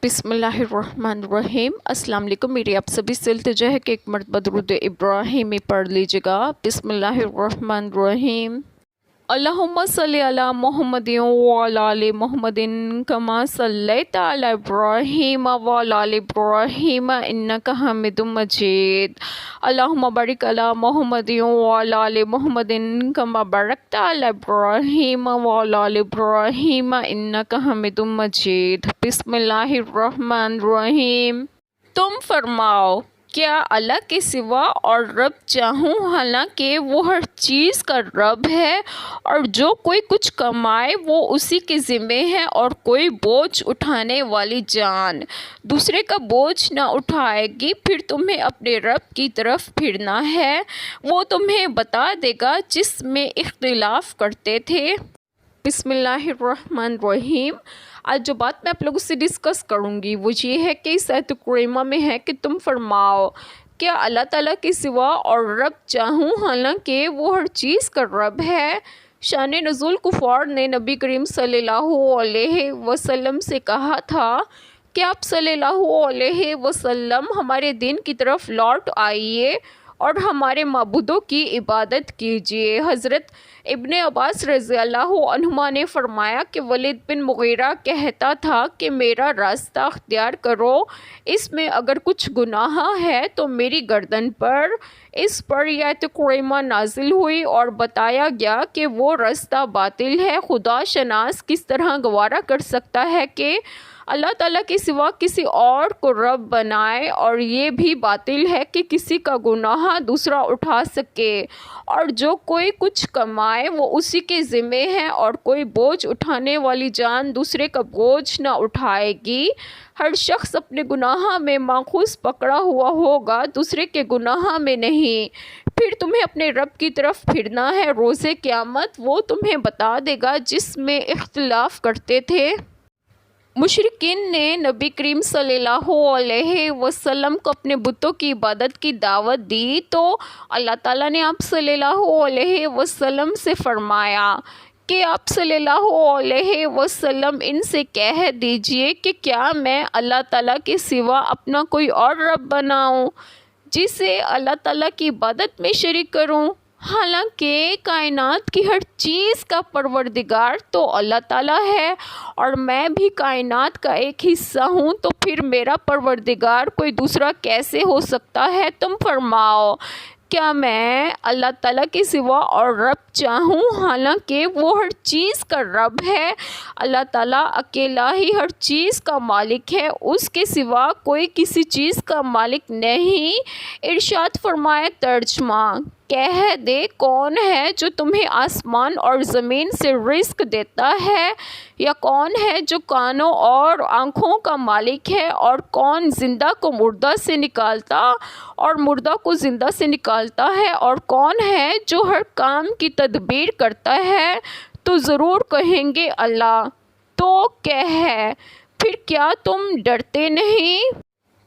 बिस्मिल्लाहिर्रहमानिर्रहीम। अस्सलाम वालेकुम। मेरी आप सभी से इल्तिजा है कि एक मरतबा दुरूद इब्राहिमी पढ़ लीजिएगा। बिस्मिल्लाहिर्रहमानिर्रहीम। अल्लाहुम्मा सल्ली अला मुहम्मदिन व अला आलि मुहम्मदिन कमा सल्लैता अला इब्राहीम व अला आलि इब्राहीम इन्नका हमीदुम मजीद। अल्लाहुम्मा बारिक अला मुहम्मदिन व अला आलि मुहम्मदिन कमा बारकता अला इब्राहीम व अला आलि इब्राहीम इन्नका हमीदुम मजीद। बिस्मिल्लाहिर्रहमानिर्रहीम। तुम फरमाओ, क्या अल्लाह के सिवा और रब चाहूँ, हालांकि वो हर चीज़ का रब है, और जो कोई कुछ कमाए वो उसी के ज़िम्मे है, और कोई बोझ उठाने वाली जान दूसरे का बोझ ना उठाएगी। फिर तुम्हें अपने रब की तरफ फिरना है, वो तुम्हें बता देगा जिसमें इख्तिलाफ करते थे। बिस्मिल्लाहिर्रहमानिर्रहीम। आज जो बात मैं आप लोगों से डिस्कस करूँगी वो ये है कि इस आयत करीमा में है कि तुम फरमाओ, क्या अल्लाह ताला के सिवा और रब चाहूँ, हालांकि वो हर चीज़ का रब है। शान नुज़ूल कुफ़ार ने नबी करीम सल्लल्लाहु अलैहि वसल्लम से कहा था कि आप सल्लल्लाहु अलैहि वसल्लम हमारे दिन की तरफ लौट आइए और हमारे माबूदों की इबादत कीजिए। हज़रत इब्ने अब्बास रज़ियल्लाहु अन्हुमा ने फरमाया कि वलीद बिन मुगीरा कहता था कि मेरा रास्ता अख्तियार करो, इसमें अगर कुछ गुनाह है तो मेरी गर्दन पर। इस पर यह आयत करीमा नाजिल हुई और बताया गया कि वो रास्ता बातिल है। खुदा शनास किस तरह गवारा कर सकता है कि अल्लाह ताला के सिवा किसी और को रब बनाए, और ये भी बातिल है कि किसी का गुनाह दूसरा उठा सके, और जो कोई कुछ कमाए वो उसी के ज़िम्मे है, और कोई बोझ उठाने वाली जान दूसरे का बोझ ना उठाएगी। हर शख्स अपने गुनाह में माखूज़ पकड़ा हुआ होगा, दूसरे के गुनाह में नहीं। फिर तुम्हें अपने रब की तरफ फिरना है, रोज़े क़यामत वो तुम्हें बता देगा जिसमें इख्तिलाफ़ करते थे। मुशरिकीन ने नबी करीम सल्लल्लाहु अलैहि वसल्लम को अपने बुतों की इबादत की दावत दी, तो अल्लाह ताला ने आप सल्लल्लाहु अलैहि वसल्लम से फरमाया कि आप सल्लल्लाहु अलैहि वसल्लम इनसे कह दीजिए कि क्या मैं अल्लाह ताला के सिवा अपना कोई और रब बनाऊं, जिसे अल्लाह ताला की इबादत में शरीक करूं। हालांकि कायनात की हर चीज़ का परवरदिगार तो अल्लाह ताला है, और मैं भी कायनात का एक हिस्सा हूँ, तो फिर मेरा परवरदिगार कोई दूसरा कैसे हो सकता है। तुम फरमाओ, क्या मैं अल्लाह ताला के सिवा और रब चाहूँ, हालांकि वो हर चीज़ का रब है। अल्लाह ताला अकेला ही हर चीज़ का मालिक है, उसके सिवा कोई किसी चीज़ का मालिक नहीं। इरशाद फरमाया तर्जमा, कह दे, कौन है जो तुम्हें आसमान और ज़मीन से रिस्क देता है, या कौन है जो कानों और आँखों का मालिक है, और कौन ज़िंदा को मुर्दा से निकालता और मुर्दा को ज़िंदा से निकालता है, और कौन है जो हर काम की तदबीर करता है। तो ज़रूर कहेंगे अल्लाह। तो कह, फिर क्या तुम डरते नहीं।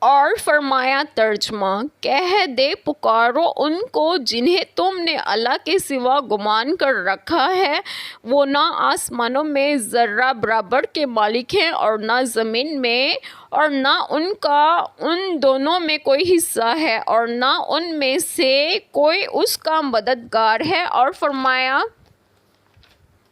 और फरमाया तर्जमा, कह दे, पुकारो उनको जिन्हें तुमने अल्लाह के सिवा गुमान कर रखा है। वो ना आसमानों में ज़र्रा बराबर के मालिक हैं, और ना ज़मीन में, और ना उनका उन दोनों में कोई हिस्सा है, और ना उनमें से कोई उसका मददगार है। और फरमाया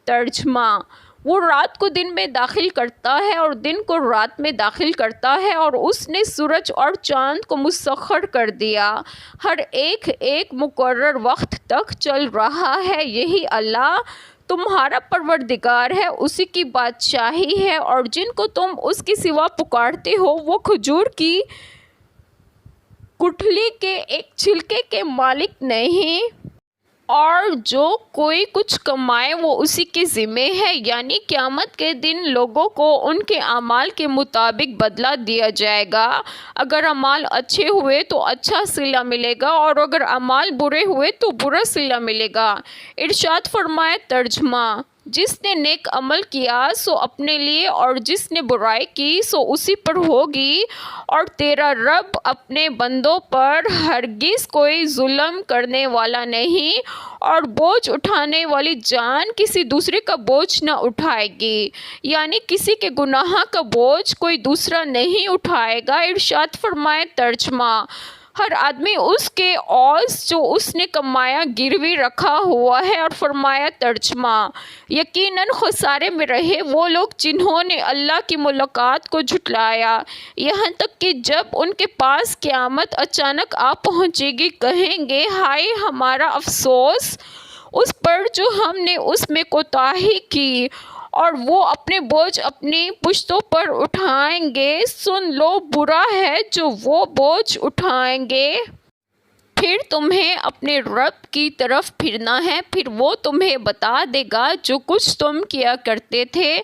तर्जमा, वो रात को दिन में दाखिल करता है और दिन को रात में दाखिल करता है, और उसने सूरज और चाँद को मुसख्खर कर दिया, हर एक एक मुकर्रर वक्त तक चल रहा है। यही अल्लाह तुम्हारा परवरदिगार है, उसी की बादशाही है, और जिनको तुम उसके सिवा पुकारते हो वो खजूर की गुठली के एक छिलके के मालिक नहीं, और जो कोई कुछ कमाए वो उसी के ज़िम्मे है। यानी क़यामत के दिन लोगों को उनके अमाल के मुताबिक बदला दिया जाएगा। अगर अमाल अच्छे हुए तो अच्छा सिला मिलेगा, और अगर अमाल बुरे हुए तो बुरा सिला मिलेगा। इरशाद फरमाए तर्जमा, جس نے نیک عمل کیا سو اپنے لیے، اور جس نے برائی کی سو اسی پر ہوگی، اور تیرا رب اپنے بندوں پر ہرگز کوئی ظلم کرنے والا نہیں، اور بوجھ اٹھانے والی جان کسی دوسرے کا بوجھ نہ اٹھائے گی، یعنی کسی کے گناہ کا بوجھ کوئی دوسرا نہیں اٹھائے گا۔ ارشاد فرمائے ترجمہ: ہر آدمی اس کے عوض جو اس نے کمایا گروی رکھا ہوا ہے۔ اور فرمایا ترجمہ: یقیناً خسارے میں رہے وہ لوگ جنہوں نے اللہ کی ملاقات کو جھٹلایا، یہاں تک کہ جب ان کے پاس قیامت اچانک آ پہنچے گی کہیں گے، ہائے ہمارا افسوس اس پر جو ہم نے اس میں کوتاہی کی، اور وہ اپنے بوجھ اپنی پشتوں پر اٹھائیں گے۔ سن لو، برا ہے جو وہ بوجھ اٹھائیں گے۔ پھر تمہیں اپنے رب کی طرف پھرنا ہے، پھر وہ تمہیں بتا دے گا جو کچھ تم کیا کرتے تھے،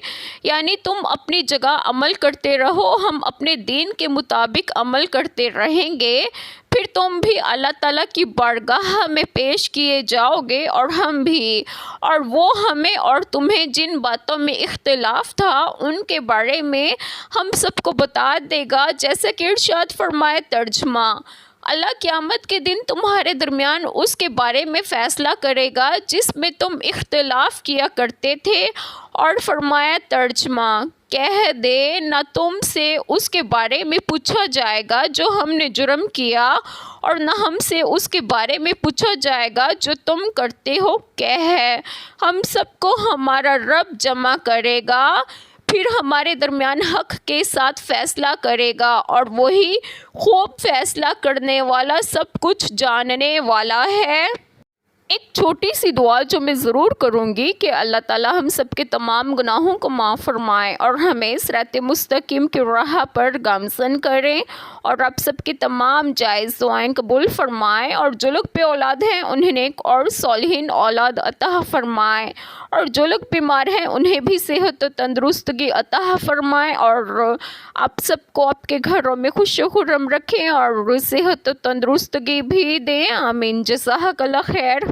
یعنی تم اپنی جگہ عمل کرتے رہو، ہم اپنے دین کے مطابق عمل کرتے رہیں گے، پھر تم بھی اللہ تعالیٰ کی بارگاہ میں پیش کیے جاؤ گے، اور ہم بھی، اور وہ ہمیں اور تمہیں جن باتوں میں اختلاف تھا ان کے بارے میں ہم سب کو بتا دے گا۔ جیسا کہ ارشاد فرمائے ترجمہ: اللہ قیامت کے دن تمہارے درمیان اس کے بارے میں فیصلہ کرے گا جس میں تم اختلاف کیا کرتے تھے۔ اور فرمایا ترجمہ: کہہ دے، نہ تم سے اس کے بارے میں پوچھا جائے گا جو ہم نے جرم کیا، اور نہ ہم سے اس کے بارے میں پوچھا جائے گا جو تم کرتے ہو۔ کہہ، ہم سب کو ہمارا رب جمع کرے گا، پھر ہمارے درمیان حق کے ساتھ فیصلہ کرے گا، اور وہی خوب فیصلہ کرنے والا، سب کچھ جاننے والا ہے۔ ایک چھوٹی سی دعا جو میں ضرور کروں گی کہ اللہ تعالیٰ ہم سب کے تمام گناہوں کو معاف فرمائے اور ہمیں صراط مستقیم کی راہ پر گامزن کریں، اور آپ سب کی تمام جائز دعائیں قبول فرمائے، اور جو لوگ بے اولاد ہیں انہیں نیک اور صالحین اولاد عطا فرمائے، اور جو لوگ بیمار ہیں انہیں بھی صحت و تندرستگی عطا فرمائے، اور آپ سب کو آپ کے گھروں میں خوش و خرم رکھیں اور صحت و تندرستگی بھی دیں۔ آمین۔ جزاک اللہ خیر۔